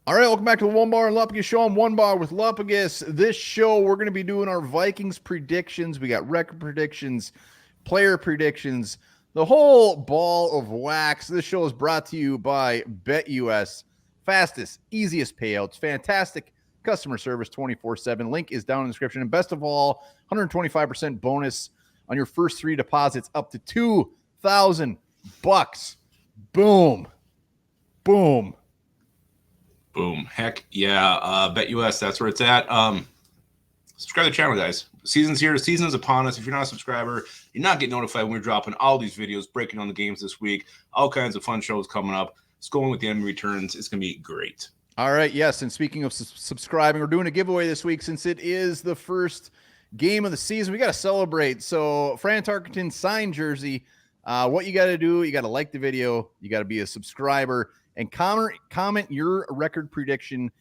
All right, welcome back to the Onebar and Lupagus show. I'm Onebar with Lupagus. This show, we're going to be doing our Vikings predictions. We got record predictions, player predictions, the whole ball of wax. This show is brought to you by BetUS. Fastest, easiest payouts, fantastic customer service 24/7. Link is down in the description. And best of all, 125% bonus on your first 3 deposits up to $2,000. Boom. Boom. Boom. Heck yeah. BetUS, that's where it's at. Subscribe to the channel, guys. Season's here. The season is upon us. If you're not a subscriber, you're not getting notified when we're dropping all these videos, breaking on the games this week. All kinds of fun shows coming up. It's going with the enemy returns. It's going to be great. All right, yes. And speaking of subscribing, we're doing a giveaway this week since it is the first game of the season. We got to celebrate. So, Fran Tarkenton signed jersey. What you got to do, you got to like the video. You got to be a subscriber. And comment your record prediction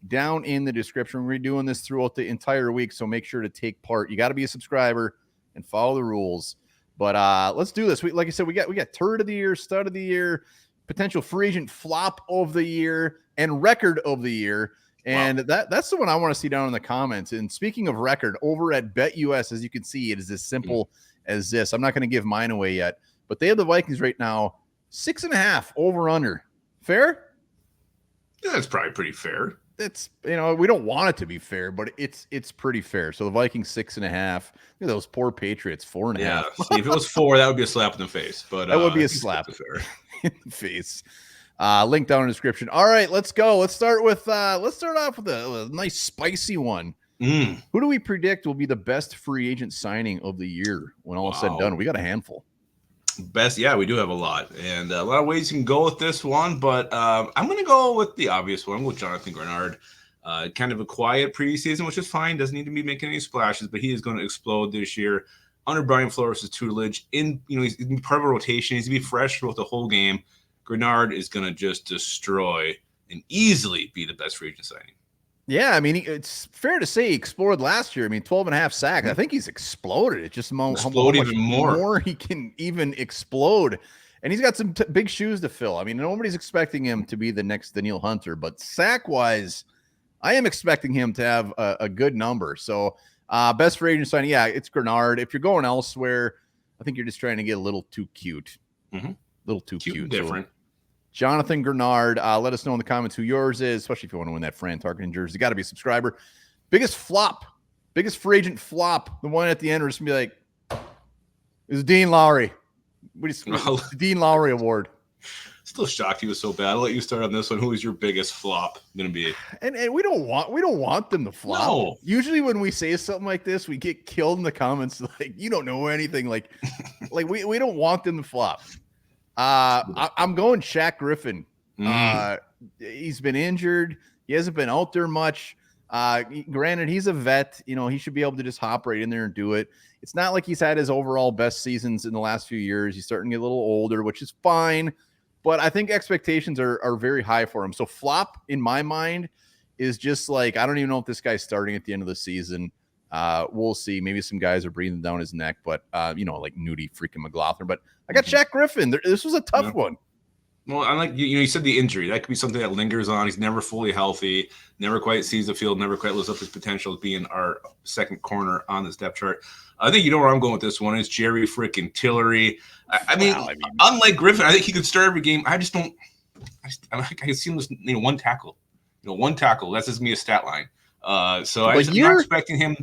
down in the description. We're doing this throughout the entire week, so make sure to take part. You got to be a subscriber and follow the rules. But let's do this. Like I said, we got Turd of the Year, Stud of the Year, potential free agent flop of the year, and record of the year. And that's the one I want to see down in the comments. And speaking of record, over at BetUS, as you can see, it is as simple as this. I'm not going to give mine away yet, but they have the Vikings right now 6.5 over under. Fair? Yeah, that's probably pretty fair. It's, we don't want it to be fair, but it's pretty fair. So the Vikings 6.5. Look at those poor Patriots 4.5. Yeah, see, if it was 4, that would be a slap in the face. But that would be a slap in the face. Link down in the description. All right, let's go. Let's start off with a nice spicy one. Who do we predict will be the best free agent signing of the year when all is said and done? We got a handful. Best, yeah, we do have a lot, and a lot of ways you can go with this one, but I'm going to go with the obvious one. I'm going with Jonathan Grenard. Kind of a quiet preseason, which is fine. Doesn't need to be making any splashes, but he is going to explode this year under Brian Flores' tutelage. He's part of a rotation. He's going to be fresh throughout the whole game. Grenard is going to just destroy and easily be the best free agent signing. Yeah, I mean, it's fair to say he exploded last year. I mean, 12.5 sacks. I think he's exploded. It's just how much even more he can even explode. And he's got some big shoes to fill. I mean, nobody's expecting him to be the next Danielle Hunter, but sack-wise, I am expecting him to have a good number. So, best free agent signing, yeah, it's Grenard. If you're going elsewhere, I think you're just trying to get a little too cute. A little too cute. Different. So, Jonathan Grenard, let us know in the comments who yours is, especially if you want to win that Fran Tarkenton jersey. You got to be a subscriber. Biggest free agent flop, the one at the end, we're just going to be like, is Dean Lowry. The Dean Lowry Award. Still shocked he was so bad. I'll let you start on this one. Who is your biggest flop going to be? And we don't want them to flop. No. Usually when we say something like this, we get killed in the comments like, you don't know anything. Like we don't want them to flop. I'm going Shaq Griffin. He's been injured. He hasn't been out there much. Granted, he's a vet. He should be able to just hop right in there and do it. It's not like he's had his overall best seasons in the last few years. He's starting to get a little older, which is fine. But I think expectations are very high for him. So flop, in my mind, is just like, I don't even know if this guy's starting at the end of the season. We'll see. Maybe some guys are breathing down his neck, but like Nudie freaking McLaughlin. But I got Shaq Griffin. This was a tough one. Well, I like you said the injury. That could be something that lingers on. He's never fully healthy, never quite sees the field, never quite lives up to his potential as being our second corner on the depth chart. I think you know where I'm going with this one. It's Jerry freaking Tillery. I mean, unlike Griffin, I think he could start every game. I can see him with one tackle. One tackle. That's just me a stat line. So I'm not expecting him.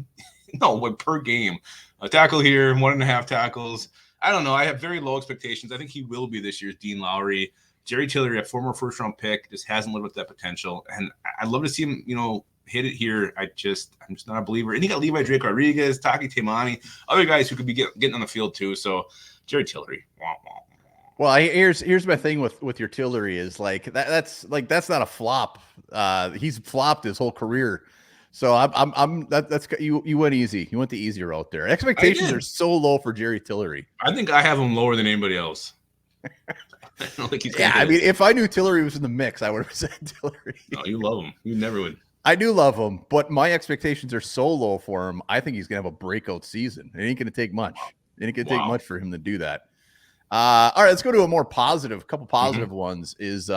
No, per game, a tackle here, 1.5 tackles. I don't know. I have very low expectations. I think he will be this year's Dean Lowry. Jerry Tillery, a former first-round pick, just hasn't lived up to that potential. And I'd love to see him, hit it here. I'm just not a believer. And you got Levi Drake Rodriguez, Taki Taimani, other guys who could be getting on the field too. So Jerry Tillery. Well, here's my thing with your Tillery is that's not a flop. He's flopped his whole career. So that's you went easy. You went the easy route there. Expectations are so low for Jerry Tillery. I think I have him lower than anybody else. I don't think he's I mean, if I knew Tillery was in the mix, I would have said Tillery. No, you love him. You never would. I do love him, but my expectations are so low for him. I think he's gonna have a breakout season. It ain't gonna take much. It ain't gonna take much for him to do that. All right, let's go to a more positive. Couple positive ones is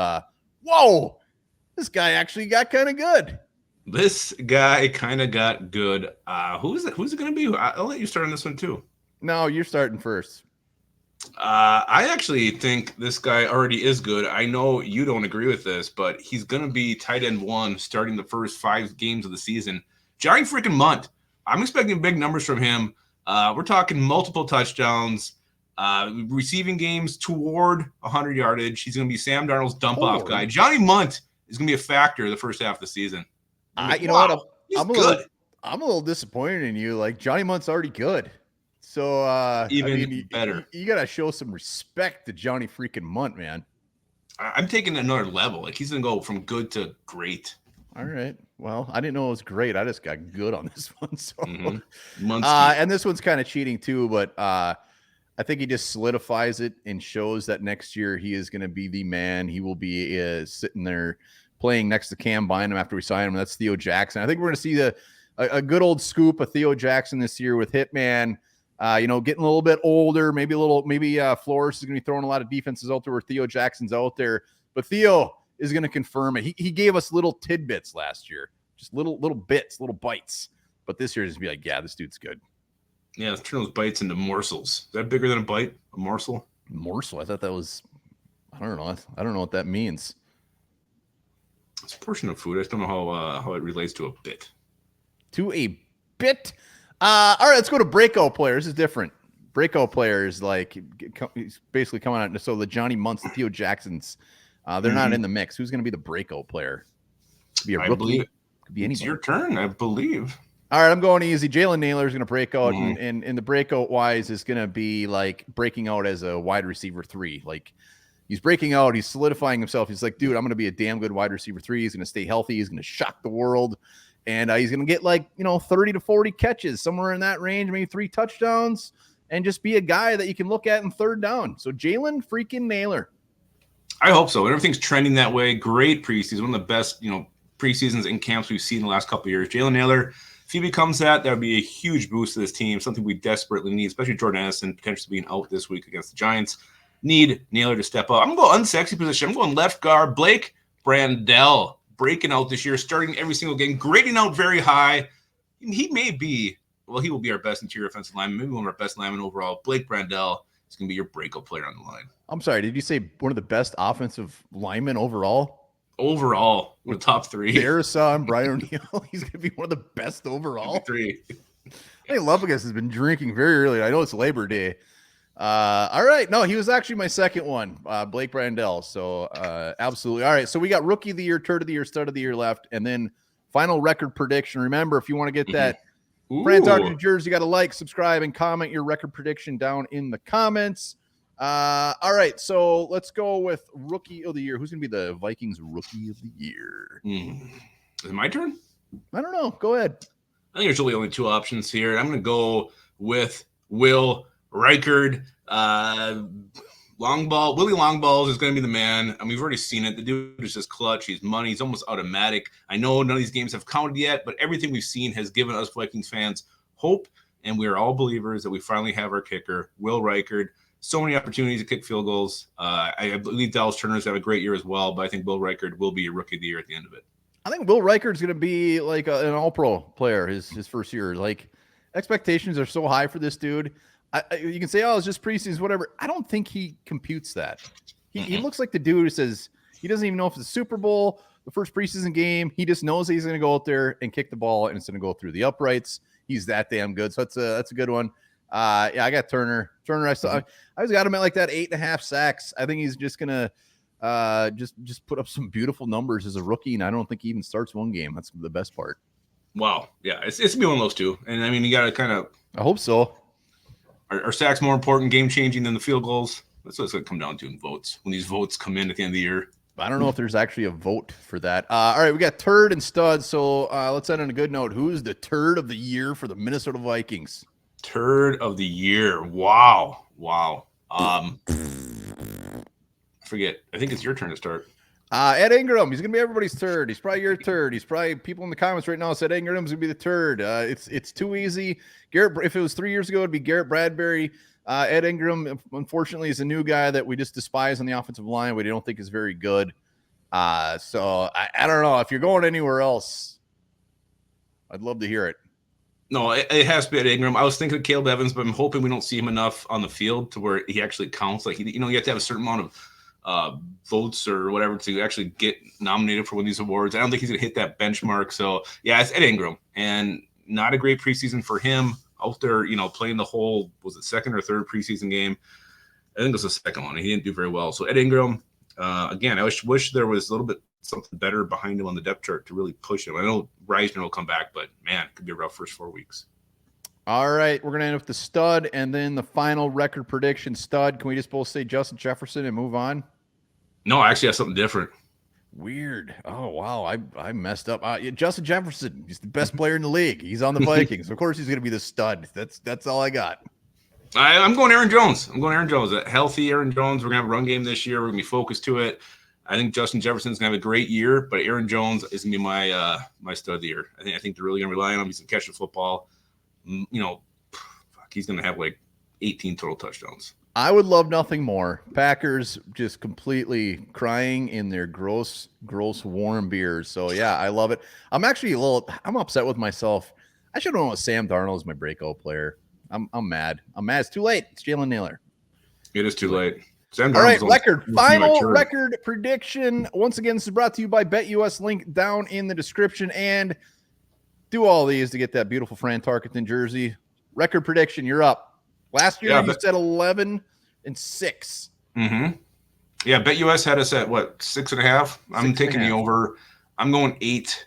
This guy actually got kind of good. This guy kind of got good. Who's it going to be? I'll let you start on this one too. No, you're starting first. I actually think this guy already is good. I know you don't agree with this, but he's going to be tight end 1 starting the first 5 games of the season. Johnny freaking Munt. I'm expecting big numbers from him. We're talking multiple touchdowns, receiving games toward 100 yardage. He's going to be Sam Darnold's dump-off guy. Johnny Munt is going to be a factor the first half of the season. You know what? I'm a little disappointed in you. Like, Johnny Munt's already good. So even better. You got to show some respect to Johnny freaking Munt, man. I'm taking another level. Like, he's going to go from good to great. All right. Well, I didn't know it was great. I just got good on this one. So, and this one's kind of cheating too, but I think he just solidifies it and shows that next year he is going to be the man. He will be sitting there playing next to Cam Bynum after we sign him. That's Theo Jackson. I think we're going to see a good old scoop of Theo Jackson this year with Hitman. Getting a little bit older, maybe Flores is going to be throwing a lot of defenses out there where Theo Jackson's out there, but Theo is going to confirm it. He gave us little tidbits last year, just little bits, little bites, but this year is going to be like, yeah, this dude's good. Yeah, let's turn those bites into morsels. Is that bigger than a bite? A morsel? Morsel? I thought that was, I don't know. I don't know what that means. It's a portion of food. I just don't know how it relates to a bit. To a bit? All right, let's go to breakout players. This is different. Breakout players, like, he's basically coming out. So the Johnny Munts, the Theo Jacksons, they're not in the mix. Who's going to be the breakout player? Could be a rookie. Could be anybody. It's your turn, I believe. All right, I'm going easy. Jalen Naylor is going to break out, and the breakout wise is going to be like breaking out as a wide receiver 3. Like, he's breaking out. He's solidifying himself. He's like, dude, I'm going to be a damn good wide receiver 3. He's going to stay healthy. He's going to shock the world. And he's going to get 30 to 40 catches, somewhere in that range, maybe 3 touchdowns, and just be a guy that you can look at in third down. So Jalen freaking Naylor. I hope so. Everything's trending that way. Great preseason. One of the best, preseasons and camps we've seen in the last couple of years. Jalen Naylor, if he becomes that would be a huge boost to this team, something we desperately need, especially Jordan Addison potentially being out this week against the Giants. Need Naylor to step up. I'm going to go unsexy position. I'm going left guard, Blake Brandel. Breaking out this year, starting every single game, grading out very high. He will be our best interior offensive lineman, maybe one of our best linemen overall. Blake Brandel is going to be your breakout player on the line. I'm sorry, did you say one of the best offensive linemen overall? Overall, with top 3. Barasa and Brian O'Neill, he's going to be one of the best overall. 3. Hey, Lupagus has been drinking very early. I know it's Labor Day. All right. No, he was actually my second one, Blake Brandel. So absolutely. All right. So we got rookie of the year, turd of the year, stud of the year left, and then final record prediction. Remember, if you want to get that Brand Targeted jersey, you got to like, subscribe, and comment your record prediction down in the comments. All right. So let's go with rookie of the year. Who's going to be the Vikings rookie of the year? Is it my turn? I don't know. Go ahead. I think there's really only 2 options here. I'm going to go with Will Reichard. Willie Longballs is going to be the man. We've already seen it. The dude is just clutch. He's money. He's almost automatic. I know none of these games have counted yet, but everything we've seen has given us Vikings fans hope, and we are all believers that we finally have our kicker, Will Reichard. So many opportunities to kick field goals. I believe Dallas Turner's had a great year as well, but I think Will Reichard will be your rookie of the year at the end of it. I think Will Reichard's going to be like an all-pro player his first year. Like, expectations are so high for this dude. You can say, oh, it's just preseason, whatever. I don't think he computes that. He looks like the dude who says he doesn't even know if it's a Super Bowl, the first preseason game. He just knows he's going to go out there and kick the ball, and it's going to go through the uprights. He's that damn good. So that's a good one. I got Turner. I was got him at like that 8.5 sacks. I think he's just going to just put up some beautiful numbers as a rookie, and I don't think he even starts one game. That's the best part. Wow. Yeah, it's going to be one of those 2. And, I mean, you got to kind of – I hope so. Are sacks more important, game-changing than the field goals? That's what it's going to come down to in votes when these votes come in at the end of the year. I don't know if there's actually a vote for that. All right, we got turd and stud. So let's end on a good note. Who's the turd of the year for the Minnesota Vikings? Turd of the year. Wow. I forget. I think it's your turn to start. Ed Ingram. He's going to be everybody's turd. He's probably your turd. He's probably people in the comments right now said Ed Ingram's going to be the turd. It's too easy. If it was 3 years ago, it'd be Garrett Bradbury. Ed Ingram, unfortunately, is a new guy that we just despise on the offensive line. We don't think is very good. So I don't know if you're going anywhere else. I'd love to hear it. No, it has to be at Ingram. I was thinking of Caleb Evans, but I'm hoping we don't see him enough on the field to where he actually counts. Like, you have to have a certain amount of votes or whatever to actually get nominated for one of these awards. I don't think he's going to hit that benchmark. So, yeah, it's Ed Ingram. And not a great preseason for him out there, playing the whole, was it second or third preseason game? I think it was the second one. He didn't do very well. So, Ed Ingram, again, I wish there was a little bit something better behind him on the depth chart to really push him. I know Reisner will come back, but man, it could be a rough first 4 weeks. All right, we're gonna end with the stud and then the final record prediction. Stud, can we just both say Justin Jefferson and move on? No, I actually have something different. Weird. Oh wow, I messed up. Justin Jefferson, he's the best player in the league. He's on the Vikings. Of course, he's gonna be the stud. That's all I got. I'm going Aaron Jones. A healthy Aaron Jones. We're gonna have a run game this year. We're gonna be focused to it. I think Justin Jefferson's gonna have a great year, but Aaron Jones is gonna be my stud of the year. I think they're really gonna rely on him. He's gonna catch the football. He's gonna have like 18 total touchdowns. I would love nothing more. Packers just completely crying in their gross warm beers. So yeah, I love it. I'm actually I'm upset with myself. I should have known Sam Darnold is my breakout player. I'm mad. It's too late. It's Jalen Naylor. It is too late. All right, final record prediction. Once again, this is brought to you by BetUS. Link down in the description. And do all these to get that beautiful Fran Tarkenton jersey. Record prediction, you're up. Last year, you said 11-6. Mm-hmm. Yeah, BetUS had us at, 6.5? I'm taking the over. I'm going 8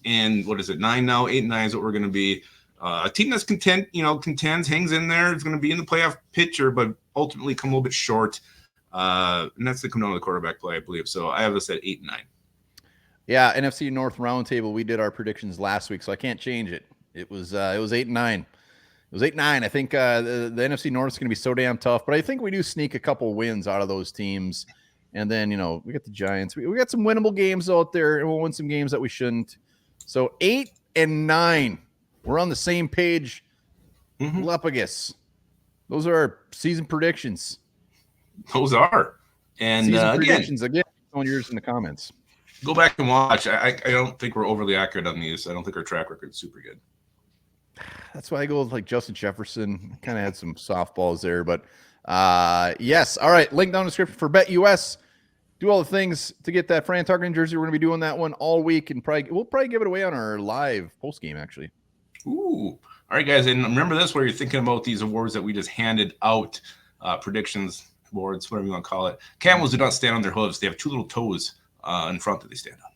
and, 9 now? 8 and 9 is what we're going to be. A team that's contends, hangs in there. It's going to be in the playoff picture, but ultimately come a little bit short. And that's to come down to the quarterback play, I believe. So I have this at 8 and 9. Yeah, NFC North Roundtable. We did our predictions last week, so I can't change it. It was 8 and 9. It was 8 and 9. I think the NFC North is going to be so damn tough, but I think we do sneak a couple wins out of those teams. And then we got the Giants. We got some winnable games out there, and we'll win some games that we shouldn't. So 8 and 9. We're on the same page. Lupagus. Those are our season predictions. Those are. And predictions again. On yours in the comments. Go back and watch. I don't think we're overly accurate on these. I don't think our track record is super good. That's why I go with like Justin Jefferson. Kind of had some softballs there, but yes. All right. Link down in the description for BetUS. Do all the things to get that Fran Tarkenton jersey. We're going to be doing that one all week, and we'll probably give it away on our live post game actually. Ooh. All right, guys. And remember this, where you're thinking about these awards that we just handed out, predictions awards, whatever you want to call it. Camels do not stand on their hooves. They have two little toes in front that they stand on.